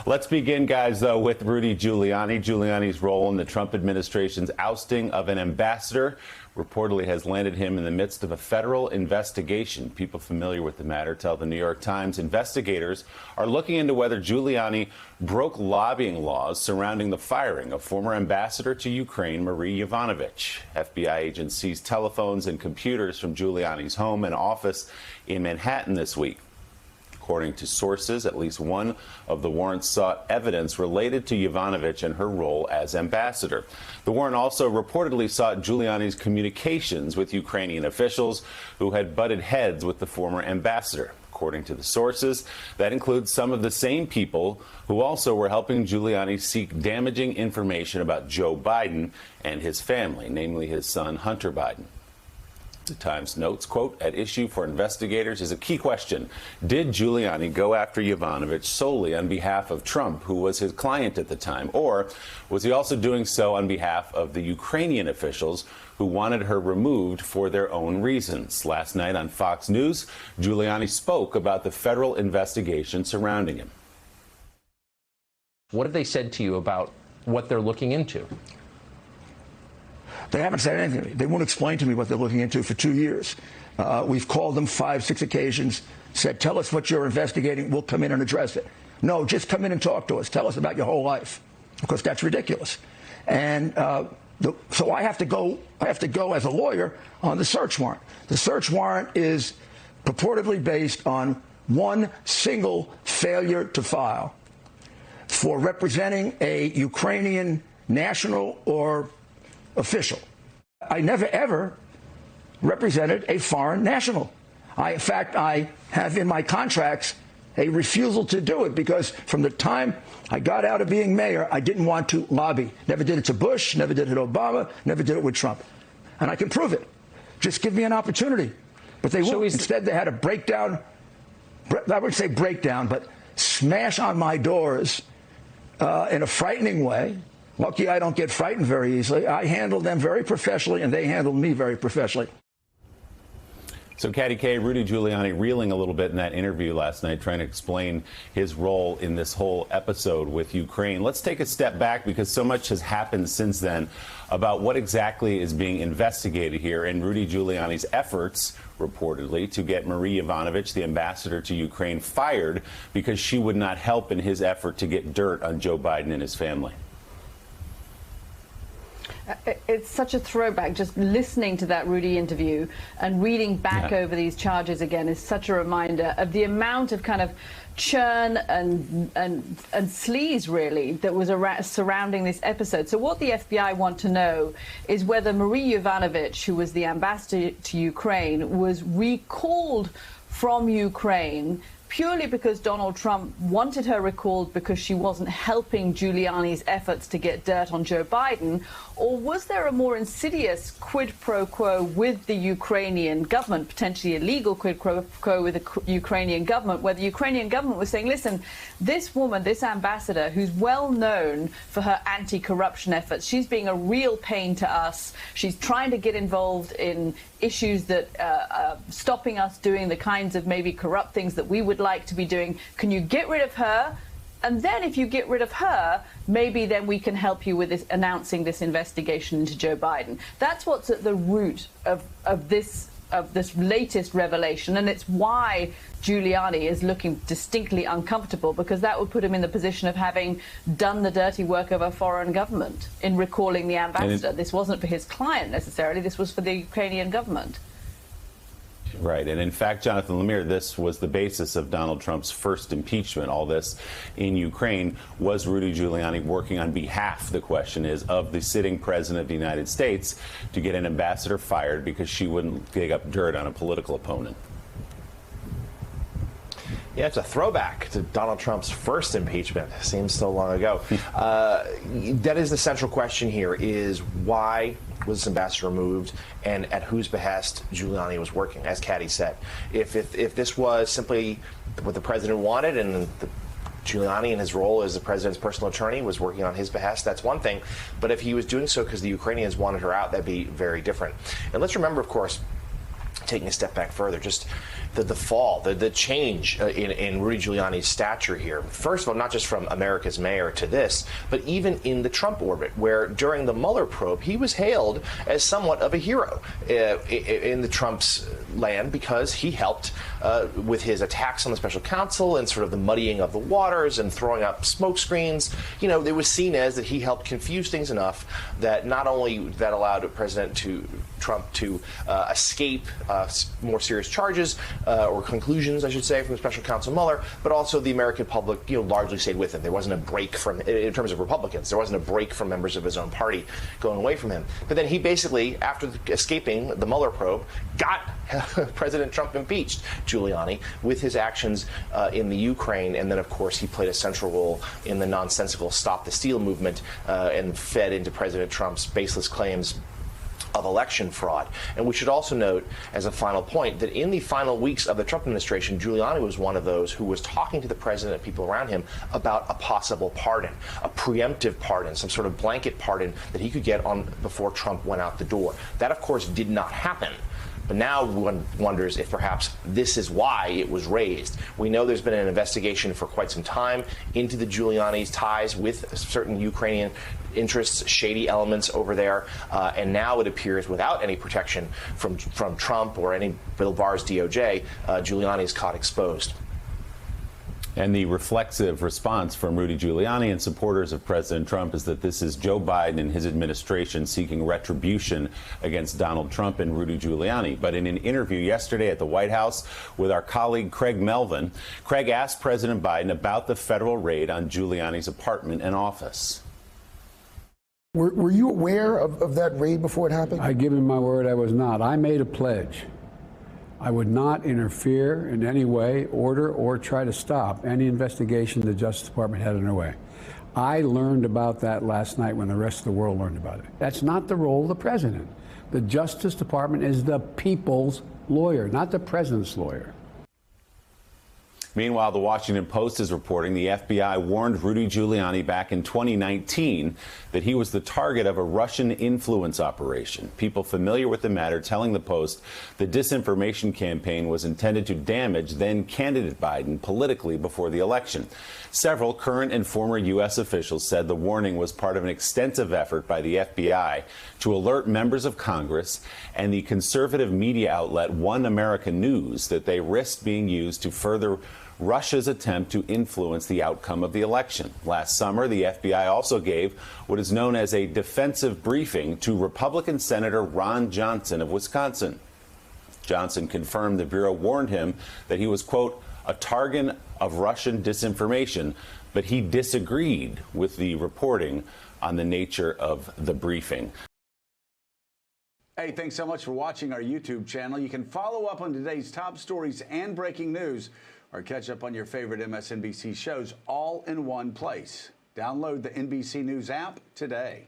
Let's begin, guys, though, with Rudy Giuliani. Giuliani's role in the Trump administration's ousting of an ambassador reportedly has landed him in the midst of a federal investigation. People familiar with the matter tell the New York Times investigators are looking into whether Giuliani broke lobbying laws surrounding the firing of former ambassador to Ukraine, Marie Yovanovitch. FBI agents seized telephones and computers from Giuliani's home and office in Manhattan this week. According to sources, at least one of the warrants sought evidence related to Yovanovitch and her role as ambassador. The warrant also reportedly sought Giuliani's communications with Ukrainian officials who had butted heads with the former ambassador. According to the sources, that includes some of the same people who also were helping Giuliani seek damaging information about Joe Biden and his family, namely his son, Hunter Biden. The Times notes, quote, at issue for investigators is a key question. Did Giuliani go after Yovanovitch solely on behalf of Trump, who was his client at the time, or was he also doing so on behalf of the Ukrainian officials who wanted her removed for their own reasons? Last night on Fox News, Giuliani spoke about the federal investigation surrounding him. What have they said to you about what they're looking into? They haven't said anything to me. They won't explain to me what they're looking into for 2 years. We've called them 5, 6 occasions, said, tell us what you're investigating. We'll come in and address it. No, just come in and talk to us. Tell us about your whole life. Of course, that's ridiculous. And so I have to go as a lawyer on the search warrant. The search warrant is purportedly based on one single failure to file for representing a Ukrainian national or official. I never, ever represented a foreign national. In fact, I have in my contracts a refusal to do it because from the time I got out of being mayor, I didn't want to lobby. Never did it to Bush, never did it to Obama, never did it with Trump. And I can prove it. Just give me an opportunity. But they won't. Instead, they had a breakdown. I wouldn't say breakdown, but smash on my doors in a frightening way. Lucky I don't get frightened very easily. I handled them very professionally, and they handled me very professionally. So, Katty Kay, Rudy Giuliani reeling a little bit in that interview last night, trying to explain his role in this whole episode with Ukraine. Let's take a step back because so much has happened since then about what exactly is being investigated here in Rudy Giuliani's efforts, reportedly, to get Marie Yovanovitch, the ambassador to Ukraine, fired because she would not help in his effort to get dirt on Joe Biden and his family. It's such a throwback. Just listening to that Rudy interview and reading back over these charges again is such a reminder of the amount of kind of churn and sleaze, really, that was surrounding this episode. So what the FBI want to know is whether Marie Yovanovitch, who was the ambassador to Ukraine, was recalled from Ukraine purely because Donald Trump wanted her recalled because she wasn't helping Giuliani's efforts to get dirt on Joe Biden, or was there a more insidious quid pro quo with the Ukrainian government, potentially a legal quid pro quo with the Ukrainian government, where the Ukrainian government was saying, listen, this woman, this ambassador, who's well known for her anti-corruption efforts, she's being a real pain to us. She's trying to get involved in issues that are stopping us doing the kinds of maybe corrupt things that we would like to be doing. Can you get rid of her? And then if you get rid of her, maybe then we can help you with this, announcing this investigation into Joe Biden. That's what's at the root of this latest revelation, and it's why Giuliani is looking distinctly uncomfortable, because that would put him in the position of having done the dirty work of a foreign government in recalling the ambassador. This wasn't for his client necessarily, this was for the Ukrainian government. Right. And in fact, Jonathan Lemire, this was the basis of Donald Trump's first impeachment. All this in Ukraine was Rudy Giuliani working on behalf, the question is, of the sitting president of the United States to get an ambassador fired because she wouldn't dig up dirt on a political opponent. Yeah, it's a throwback to Donald Trump's first impeachment. Seems so long ago. That is the central question here, is why was this ambassador removed and at whose behest Giuliani was working, as Katty said. If this was simply what the president wanted and Giuliani in his role as the president's personal attorney was working on his behest, that's one thing. But if he was doing so because the Ukrainians wanted her out, that'd be very different. And let's remember, of course, taking a step back further, just the fall, the change in Rudy Giuliani's stature here. First of all, not just from America's mayor to this, but even in the Trump orbit, where during the Mueller probe, he was hailed as somewhat of a hero in the Trump's land because he helped with his attacks on the special counsel and sort of the muddying of the waters and throwing up smoke screens. You know, it was seen as that he helped confuse things enough that not only that allowed Trump to escape more serious charges or conclusions, I should say, from special counsel Mueller, but also the American public, largely stayed with him. There wasn't a break from, in terms of Republicans, there wasn't a break from members of his own party going away from him. But then he basically, after escaping the Mueller probe, got President Trump impeached, Giuliani, with his actions in the Ukraine, and then, of course, he played a central role in the nonsensical Stop the Steal movement and fed into President Trump's baseless claims of election fraud. And we should also note, as a final point, that in the final weeks of the Trump administration, Giuliani was one of those who was talking to the president and people around him about a possible pardon, a preemptive pardon, some sort of blanket pardon that he could get on before Trump went out the door. That, of course, did not happen. But now one wonders if perhaps this is why it was raised. We know there's been an investigation for quite some time into the Giuliani's ties with certain Ukrainian interests, shady elements over there, and now it appears without any protection from Trump or any Bill Barr's DOJ, Giuliani is caught exposed. And the reflexive response from Rudy Giuliani and supporters of President Trump is that this is Joe Biden and his administration seeking retribution against Donald Trump and Rudy Giuliani. But in an interview yesterday at the White House with our colleague Craig Melvin, Craig asked President Biden about the federal raid on Giuliani's apartment and office. Were you aware of that raid before it happened? I give him my word I was not. I made a pledge. I would not interfere in any way, order, or try to stop any investigation the Justice Department had underway. I learned about that last night when the rest of the world learned about it. That's not the role of the president. The Justice Department is the people's lawyer, not the president's lawyer. Meanwhile, the Washington Post is reporting the FBI warned Rudy Giuliani back in 2019 that he was the target of a Russian influence operation. People familiar with the matter telling the Post the disinformation campaign was intended to damage then-candidate Biden politically before the election. Several current and former U.S. officials said the warning was part of an extensive effort by the FBI to alert members of Congress and the conservative media outlet One America News that they risked being used to further Russia's attempt to influence the outcome of the election. Last summer, the FBI also gave what is known as a defensive briefing to Republican Senator Ron Johnson of Wisconsin. Johnson confirmed the Bureau warned him that he was, quote, a target of Russian disinformation, but he disagreed with the reporting on the nature of the briefing. Hey, thanks so much for watching our YouTube channel. You can follow up on today's top stories and breaking news, or catch up on your favorite MSNBC shows all in one place. Download the NBC News app today.